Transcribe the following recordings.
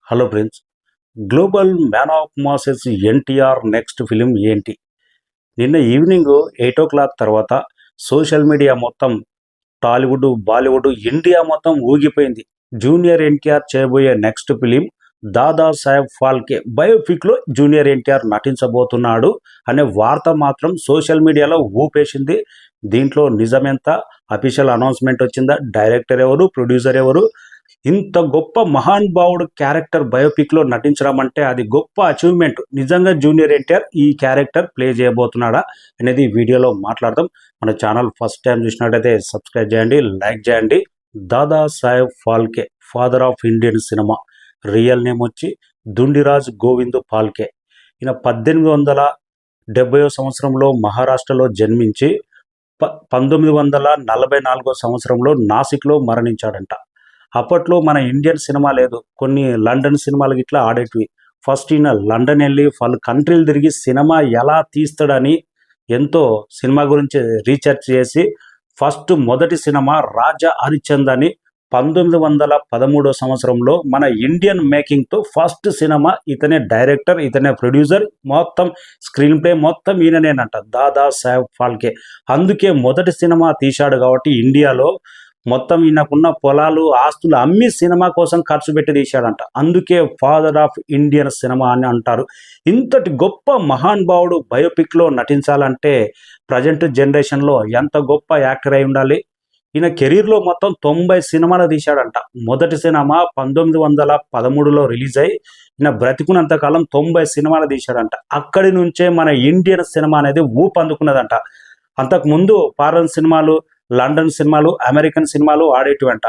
Hello friends. Global man of masses NTR next film ఏంటి? నిన్న evening 8 o'clock తర్వాత social media మొత్తం టాలీవుడ్, బాలీవుడ్, ఇండియా మొత్తం ఊగిపోయింది. జూనియర్ ఎన్టీఆర్ చేయబోయే నెక్స్ట్ ఫిలిం దాదా సాహెబ్ ఫాల్కే బయోపిక్లో జూనియర్ ఎన్టీఆర్ నటించబోతున్నాడు అనే వార్త మాత్రం సోషల్ మీడియాలో ఊపేసింది. దీంట్లో నిజమెంత? అఫీషియల్ అనౌన్స్మెంట్ వచ్చిందా? డైరెక్టర్ ఎవరు? ప్రొడ్యూసర్ ఎవరు? ఇంత గొప్ప మహానుభావుడు క్యారెక్టర్ బయోపిక్లో నటించడం అంటే అది గొప్ప అచీవ్మెంట్. నిజంగా జూనియర్ ఎన్టీఆర్ ఈ క్యారెక్టర్ ప్లే చేయబోతున్నాడా అనేది ఈ వీడియోలో మాట్లాడదాం. మన ఛానల్ ఫస్ట్ టైం చూసినట్టయితే సబ్స్క్రైబ్ చేయండి, లైక్ చేయండి. Dada Saheb Phalke, father of Indian cinema. Real name వచ్చి దుండిరాజ్ గోవింద్ ఫాల్కే. ఈయన 1870 సంవత్సరంలో మహారాష్ట్రలో జన్మించి 1944 సంవత్సరంలో నాసిక్లో మరణించాడంట. అప్పట్లో మన ఇండియన్ సినిమా లేదు, కొన్ని లండన్ సినిమాలు ఇట్లా ఆడేటివి. ఫస్ట్ ఈయన లండన్ వెళ్ళి వాళ్ళు కంట్రీలు తిరిగి సినిమా ఎలా తీస్తాడని ఎంతో సినిమా గురించి రీసెర్చ్ చేసి ఫస్ట్ మొదటి సినిమా రాజా హరిశ్చంద్ర అని 1913 సంవత్సరంలో మన ఇండియన్ మేకింగ్తో ఫస్ట్ సినిమా. ఇతనే డైరెక్టర్, ఇతనే ప్రొడ్యూసర్, మొత్తం స్క్రీన్ ప్లే మొత్తం ఈయననేనంట, దాదా సాహెబ్ ఫాల్కే. అందుకే మొదటి సినిమా తీశాడు కాబట్టి ఇండియాలో మొత్తం ఈయనకున్న పొలాలు, ఆస్తులు అమ్మి సినిమా కోసం ఖర్చు పెట్టి తీశాడంట. అందుకే ఫాదర్ ఆఫ్ ఇండియన్ సినిమా అని అంటారు. ఇంతటి గొప్ప మహానుభావుడు బయోపిక్లో నటించాలంటే ప్రజెంట్ జనరేషన్లో ఎంత గొప్ప యాక్టర్ అయి ఉండాలి. ఈయన కెరీర్లో మొత్తం 90 సినిమాలు తీశాడంట. మొదటి సినిమా 1913లో రిలీజ్ అయ్యి ఈయన బ్రతికున్నంత కాలం 90 సినిమాలు తీశాడంట. అక్కడి నుంచే మన ఇండియన్ సినిమా అనేది ఊపందుకున్నదంట. అంతకుముందు ఫారెన్ సినిమాలు, లండన్ సినిమాలు, అమెరికన్ సినిమాలు ఆడేటివంట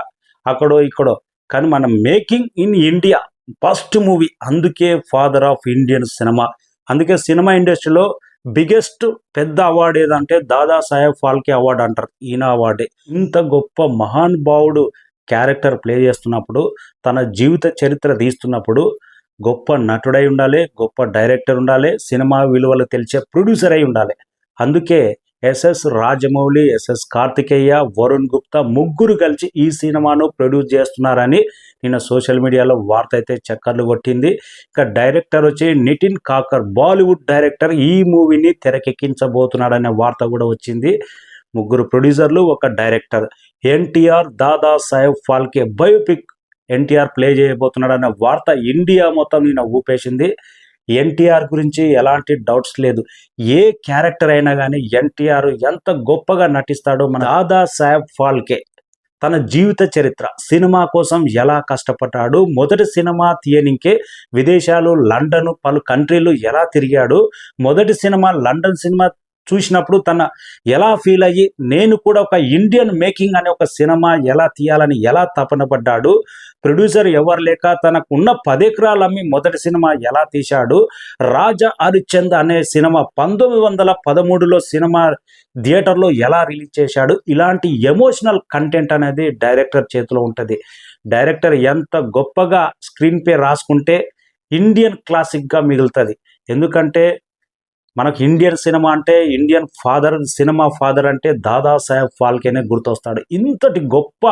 అక్కడో ఇక్కడో. కానీ మన making in India first movie, అందుకే ఫాదర్ ఆఫ్ ఇండియన్ సినిమా. అందుకే సినిమా ఇండస్ట్రీలో బిగ్గెస్ట్ పెద్ద అవార్డు ఏదంటే దాదా సాహెబ్ ఫాల్కే అవార్డు అంటారు. ఈయన అవార్డే. ఇంత గొప్ప మహానుభావుడు క్యారెక్టర్ ప్లే చేస్తున్నప్పుడు, తన జీవిత చరిత్ర తీస్తున్నప్పుడు గొప్ప నటుడై ఉండాలి, గొప్ప డైరెక్టర్ ఉండాలి, సినిమా విలువలు తెలిసే ప్రొడ్యూసర్ అయి ఉండాలి. అందుకే ఎస్ఎస్ రాజమౌళి, ఎస్ఎస్ కార్తికేయ, వరుణ్ గుప్తా ముగ్గురు కలిసి ఈ సినిమాను ప్రొడ్యూస్ చేస్తున్నారని నిన్న సోషల్ మీడియాలో వార్త అయితే చక్కర్లు కొట్టింది. ఇక డైరెక్టర్ వచ్చి నితిన్ కాకర్, బాలీవుడ్ డైరెక్టర్, ఈ మూవీని తెరకెక్కించబోతున్నాడనే వార్త కూడా వచ్చింది. ముగ్గురు ప్రొడ్యూసర్లు, ఒక డైరెక్టర్. ఎన్టీఆర్ దాదా సాహెబ్ ఫాల్కే బయోపిక్ ఎన్టీఆర్ ప్లే చేయబోతున్నాడనే వార్త ఇండియా మొత్తం నిన్న ఊపేసింది. ఎన్టీఆర్ గురించి ఎలాంటి డౌట్స్ లేదు. ఏ క్యారెక్టర్ అయినా కానీ ఎన్టీఆర్ ఎంత గొప్పగా నటిస్తాడో. మన దాదా సాహెబ్ ఫాల్కే తన జీవిత చరిత్ర, సినిమా కోసం ఎలా కష్టపడ్డాడు, మొదటి సినిమా తీయనికే విదేశాలు, లండన్, పలు కంట్రీలు ఎలా తిరిగాడు, మొదటి సినిమా లండన్ సినిమా చూసినప్పుడు తన ఎలా ఫీల్ అయ్యి నేను కూడా ఒక ఇండియన్ మేకింగ్ అనే ఒక సినిమా ఎలా తీయాలని ఎలా తపన పడ్డాడు, ప్రొడ్యూసర్ ఎవరు లేక తనకు ఉన్న 10 ఎకరాలు అమ్మి మొదటి సినిమా ఎలా తీశాడు, రాజా హరిశ్చంద్ర అనే సినిమా 1913లో సినిమా థియేటర్లో ఎలా రిలీజ్ చేశాడు. ఇలాంటి ఎమోషనల్ కంటెంట్ అనేది డైరెక్టర్ చేతిలో ఉంటుంది. డైరెక్టర్ ఎంత గొప్పగా స్క్రీన్ ప్లే రాసుకుంటే ఇండియన్ క్లాసిక్గా మిగులుతుంది. ఎందుకంటే మనకు ఇండియన్ సినిమా అంటే, ఇండియన్ ఫాదర్, సినిమా ఫాదర్ అంటే దాదా సాహెబ్ ఫాల్కేనే గుర్తొస్తాడు. ఇంతటి గొప్ప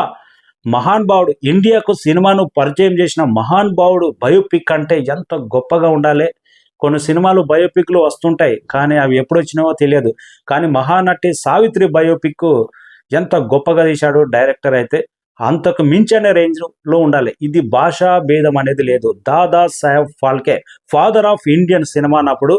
మహానుభావుడు, ఇండియాకు సినిమాను పరిచయం చేసిన మహానుభావుడు బయోపిక్ అంటే ఎంత గొప్పగా ఉండాలి. కొన్ని సినిమాలు బయోపిక్లు వస్తుంటాయి కానీ అవి ఎప్పుడు వచ్చినావో తెలియదు. కానీ మహానటి సావిత్రి బయోపిక్ ఎంత గొప్పగా తీశాడు డైరెక్టర్ అయితే. అంతకు మించిన రేంజ్లో ఉండాలి. ఇది భాషా భేదం అనేది లేదు. Dada Saheb Phalke father of Indian cinema అన్నప్పుడు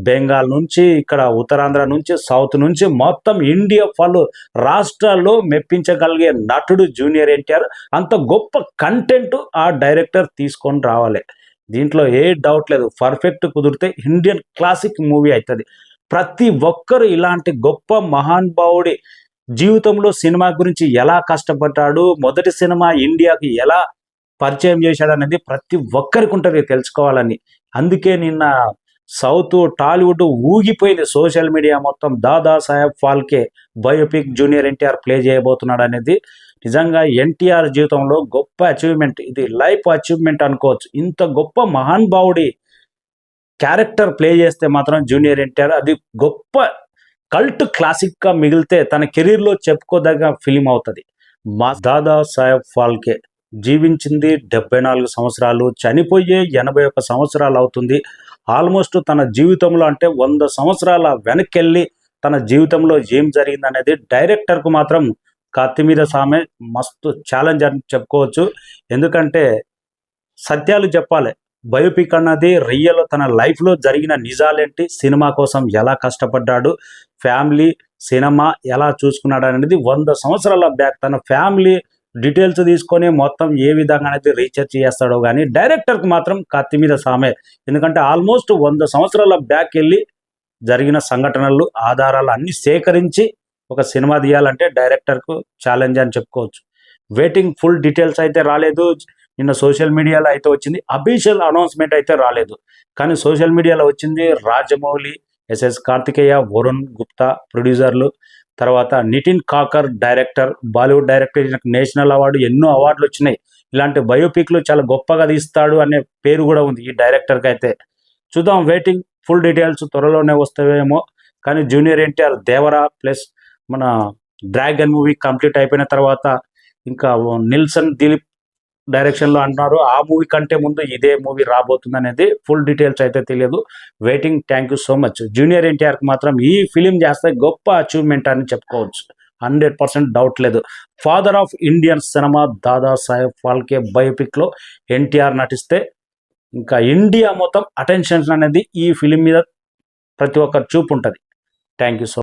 బెంగాల్ నుంచి, ఇక్కడ ఉత్తరాంధ్ర నుంచి, సౌత్ నుంచి మొత్తం ఇండియా పలు రాష్ట్రాల్లో మెప్పించగలిగే నటుడు జూనియర్ ఎన్టీఆర్. అంత గొప్ప కంటెంట్ ఆ డైరెక్టర్ తీసుకొని రావాలి. దీంట్లో ఏ డౌట్ లేదు. పర్ఫెక్ట్ కుదిరితే ఇండియన్ క్లాసిక్ మూవీ అవుతుంది. ప్రతి ఒక్కరు ఇలాంటి గొప్ప మహానుభావుడి జీవితంలో సినిమా గురించి ఎలా కష్టపడ్డాడు, మొదటి సినిమా ఇండియాకి ఎలా పరిచయం చేశాడు అనేది ప్రతి ఒక్కరికి ఉంటుంది తెలుసుకోవాలని. అందుకే నిన్న సౌత్, టాలీవుడ్ ఊగిపోయింది సోషల్ మీడియా మొత్తం. Dada Saheb Phalke biopic junior NTR play చేయబోతున్నాడు అనేది నిజంగా ఎన్టీఆర్ జీవితంలో గొప్ప అచీవ్మెంట్. ఇది లైఫ్ అచీవ్మెంట్ అనుకోవచ్చు. ఇంత గొప్ప మహానుభావుడి క్యారెక్టర్ ప్లే చేస్తే మాత్రం జూనియర్ ఎన్టీఆర్ అది గొప్ప కల్ట్ క్లాసిక్గా మిగిలితే తన కెరీర్లో చెప్పుకోదగ్గ ఫిలిం అవుతుంది. మా దాదా సాహెబ్ ఫాల్కే జీవించింది 74 సంవత్సరాలు, చనిపోయే 81 సంవత్సరాలు అవుతుంది. ఆల్మోస్ట్ తన జీవితంలో అంటే 100 సంవత్సరాల వెనక్కెళ్ళి తన జీవితంలో ఏం జరిగిందనేది డైరెక్టర్కు మాత్రం కత్తి మీద సామే మస్తు ఛాలెంజ్ అని చెప్పుకోవచ్చు. ఎందుకంటే సత్యాలు చెప్పాలి. బయోపిక్ అన్నది రియల్ తన లైఫ్లో జరిగిన నిజాలేంటి, సినిమా కోసం ఎలా కష్టపడ్డాడు, ఫ్యామిలీ సినిమా ఎలా చూసుకున్నాడు అనేది 100 సంవత్సరాల బ్యాక్ తన ఫ్యామిలీ డీటెయిల్స్ తీసుకొని మొత్తం ఏ విధంగా అనేది రీసెర్చ్ చేస్తాడో కానీ డైరెక్టర్కి మాత్రం కత్తి మీద సామే. ఎందుకంటే ఆల్మోస్ట్ 100 సంవత్సరాల బ్యాక్ వెళ్ళి జరిగిన సంఘటనలు ఆధారాలు అన్ని సేకరించి ఒక సినిమా తీయాలంటే డైరెక్టర్కు ఛాలెంజ్ అని చెప్పుకోవచ్చు. వెయిటింగ్, ఫుల్ డీటెయిల్స్ అయితే రాలేదు. నిన్న సోషల్ మీడియాలో అయితే వచ్చింది, అఫీషియల్ అనౌన్స్మెంట్ అయితే రాలేదు. కానీ సోషల్ మీడియాలో వచ్చింది రాజమౌళి, ఎస్ఎస్ కార్తికేయ, వరుణ్ గుప్తా ప్రొడ్యూసర్లు, తర్వాత నితిన్ కాకర్ డైరెక్టర్, బాలీవుడ్ డైరెక్టర్, ఈయనకు నేషనల్ అవార్డు, ఎన్నో అవార్డులు వచ్చినాయి. ఇలాంటి బయోపిక్లు చాలా గొప్పగా తీస్తాడు అనే పేరు కూడా ఉంది ఈ డైరెక్టర్కి అయితే. చూద్దాం, వెయిటింగ్, ఫుల్ డీటెయిల్స్ త్వరలోనే వస్తాయేమో. కానీ జూనియర్ ఎన్టీఆర్ దేవరా ప్లస్ మన డ్రాగన్ మూవీ కంప్లీట్ అయిపోయిన తర్వాత ఇంకా నిల్సన్ దిలీప్ డైరెక్షన్లో అంటున్నారు. ఆ మూవీ కంటే ముందు ఇదే మూవీ రాబోతుంది అనేది ఫుల్ డీటెయిల్స్ అయితే తెలియదు. Waiting. Thank you so much. Junior ఎన్టీఆర్కి మాత్రం ఈ ఫిలిం చేస్తే గొప్ప అచీవ్మెంట్ అని చెప్పుకోవచ్చు, 100% డౌట్ లేదు. Father of Indian cinema Dadasaheb Phalke బయోపిక్లో ఎన్టీఆర్ నటిస్తే ఇంకా ఇండియా మొత్తం అటెన్షన్ అనేది ఈ ఫిలిం మీద ప్రతి ఒక్కరు చూపు ఉంటుంది. Thank you so